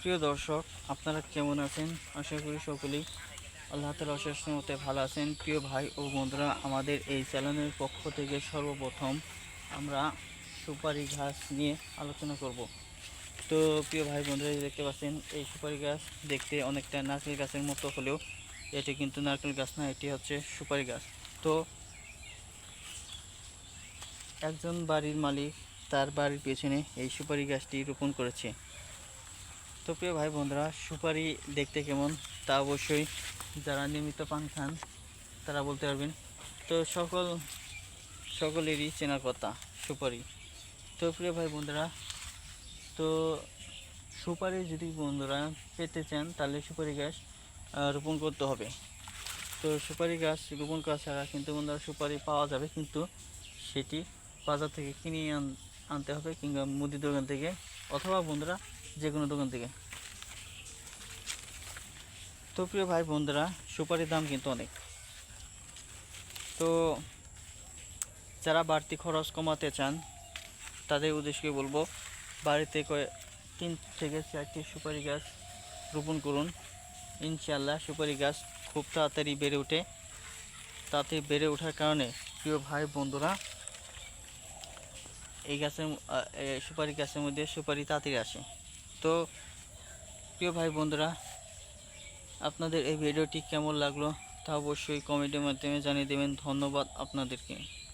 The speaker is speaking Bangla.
প্রিয় দর্শক, আপনারা কেমন আছেন? আশা করি সকলেই আল্লাহ তাআলার অশেষ রহমতে ভালো আছেন। প্রিয় ভাই ও বন্ধুরা, আমাদের এই চ্যানেলের পক্ষ থেকে সর্বপ্রথম আমরা সুপারি গাছ নিয়ে আলোচনা করব। তো প্রিয় ভাই বন্ধুরা, দেখতে পাচ্ছেন এই সুপারি গাছ দেখতে অনেকটা নারকেল গাছের মতো হলেও এটি কিন্তু নারকেল গাছ না, এটি হচ্ছে সুপারি গাছ। তো একজন বাড়ির মালিক তার বাড়ির পেছনে এই সুপারি গাছটি রোপণ করেছে। তো প্রিয় ভাই বন্ধুরা, সুপারি দেখতে কেমন তা অবশ্যই যারা নিয়মিত পান খান তারা বলতে পারবেন। তো সকলেরই চেনার কথা সুপারি। তো প্রিয় ভাই বন্ধুরা, তো সুপারি যদি বন্ধুরা পেতে চান তাহলে সুপারি গাছ রোপণ করতে হবে। তো সুপারি গাছ রোপণ করা ছাড়া কিন্তু বন্ধুরা সুপারি পাওয়া যাবে, কিন্তু সেটি বাজার থেকে কিনে আনতে হবে, কিংবা মুদি দোকান থেকে, অথবা বন্ধুরা যে কোনো দোকান থেকে। তো প্রিয় ভাই বন্ধুরা, সুপারির দাম কিন্তু অনেক। তো যারা বাড়তি খরচ কমাতে চান তাদের উদ্দেশ্যে বলবো, বাড়িতে 3 থেকে 4টি সুপারি গাছ রোপণ করুন। ইনশাআল্লাহ সুপারি গাছ খুব তাড়াতাড়ি বেড়ে ওঠে। তাতে বেড়ে ওঠার কারণে প্রিয় ভাই বন্ধুরা, এই সুপারি গাছের মধ্যে সুপারি তাড়াতাড়ি আসে। তো প্রিয় ভাই বন্ধুরা, আপনাদের এই ভিডিওটি কেমন লাগলো তা অবশ্যই কমেন্টের মাধ্যমে জানিয়ে দেবেন। ধন্যবাদ আপনাদেরকে।